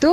2